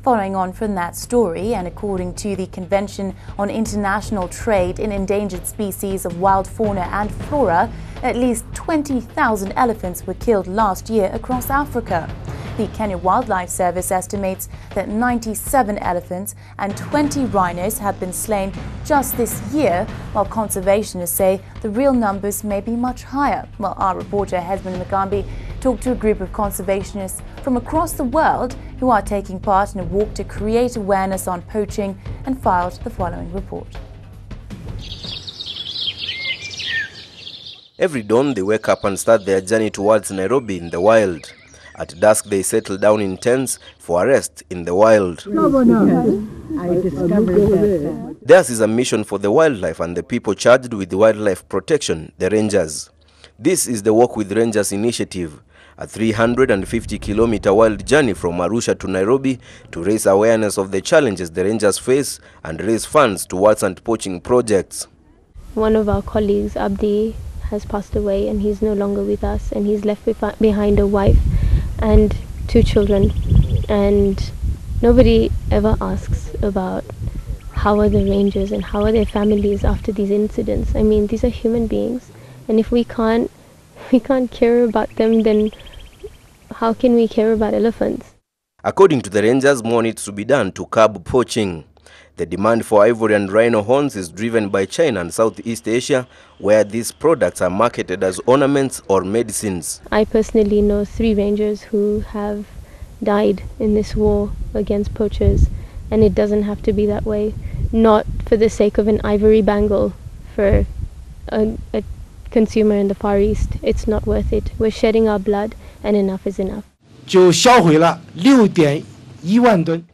Following on from that story, and according to the Convention on International Trade in Endangered Species of Wild Fauna and Flora, at least 20,000 elephants were killed last year across Africa. The Kenya Wildlife Service estimates that 97 elephants and 20 rhinos have been slain just this year, while conservationists say the real numbers may be much higher. Well, our reporter Hesmond Mugambi talked to a group of conservationists from across the world who are taking part in a walk to create awareness on poaching and filed the following report. Every dawn, they wake up and start their journey towards Nairobi in the wild. At dusk, they settle down in tents for a rest in the wild. I discovered that. Theirs is a mission for the wildlife and the people charged with wildlife protection, the rangers. This is the Walk with Rangers initiative, a 350-kilometer wild journey from Arusha to Nairobi to raise awareness of the challenges the rangers face and raise funds towards anti-poaching projects. One of our colleagues, Abdi, has passed away and he's no longer with us, and he's left behind a wife and 2 children, and nobody ever asks about how are the rangers and how are their families after these incidents. I mean, these are human beings, and if we can't care about them, then how can we care about elephants? According to the rangers, more needs to be done to curb poaching. The demand for ivory and rhino horns is driven by China and Southeast Asia, where these products are marketed as ornaments or medicines. I personally know 3 rangers who have died in this war against poachers, and it doesn't have to be that way. Not for the sake of an ivory bangle for a consumer in the Far East. It's not worth it. We're shedding our blood, and enough is enough.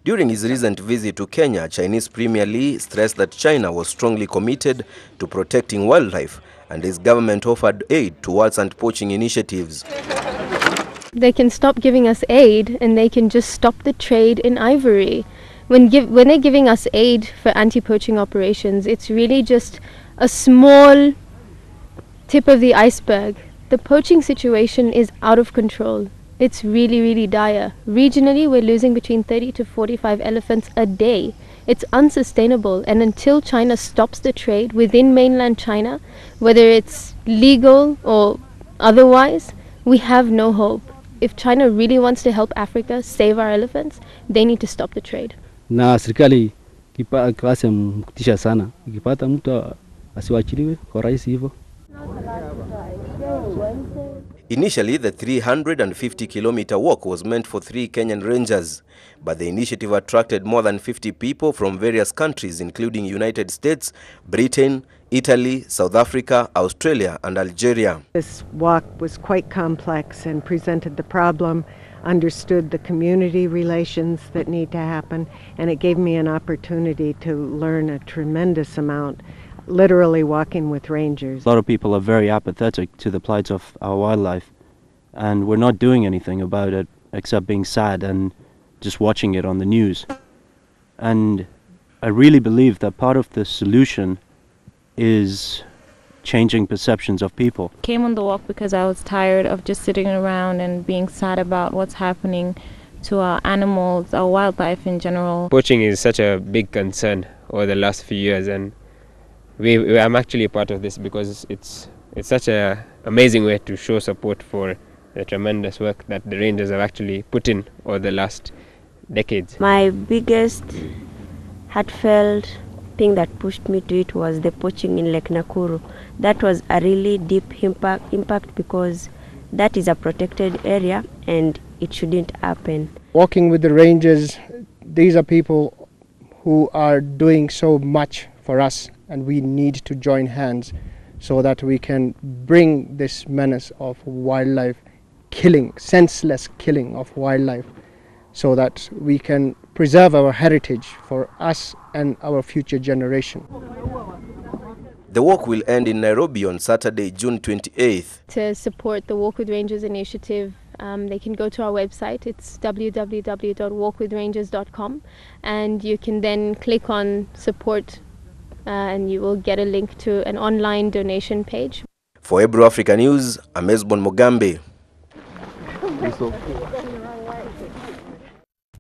During his recent visit to Kenya, Chinese Premier Li stressed that China was strongly committed to protecting wildlife, and his government offered aid towards anti-poaching initiatives. They can stop giving us aid, and they can just stop the trade in ivory. When they're giving us aid for anti-poaching operations, it's really just a small tip of the iceberg. The poaching situation is out of control. It's really, really dire. Regionally, we're losing between 30 to 45 elephants a day. It's unsustainable, and until China stops the trade within mainland China, whether it's legal or otherwise, we have no hope. If China really wants to help Africa save our elephants, they need to stop the trade. Na serikali kasi mkutisha sana. Ikipata mtu asiwachiliwe kwa rahisi hivyo. Initially, the 350-kilometer walk was meant for 3 Kenyan rangers, but the initiative attracted more than 50 people from various countries, including United States, Britain, Italy, South Africa, Australia, and Algeria. This walk was quite complex and presented the problem, understood the community relations that need to happen, and it gave me an opportunity to learn a tremendous amount, literally walking with rangers. A lot of people are very apathetic to the plight of our wildlife, and we're not doing anything about it except being sad and just watching it on the news. And I really believe that part of the solution is changing perceptions of people. Came on the walk because I was tired of just sitting around and being sad about what's happening to our animals, our wildlife in general. Poaching is such a big concern over the last few years, and I'm actually a part of this because it's such an amazing way to show support for the tremendous work that the rangers have actually put in over the last decades. My biggest heartfelt thing that pushed me to it was the poaching in Lake Nakuru. That was a really deep impact because that is a protected area and it shouldn't happen. Walking with the rangers, these are people who are doing so much for us, and we need to join hands so that we can bring this menace of wildlife killing, senseless killing of wildlife, so that we can preserve our heritage for us and our future generation. The walk will end in Nairobi on Saturday, June 28th. To support the Walk with Rangers initiative, they can go to our website. It's www.walkwithrangers.com, and you can then click on support and you will get a link to an online donation page. For Ebro Africa News, I'm Hesmond Mugambi.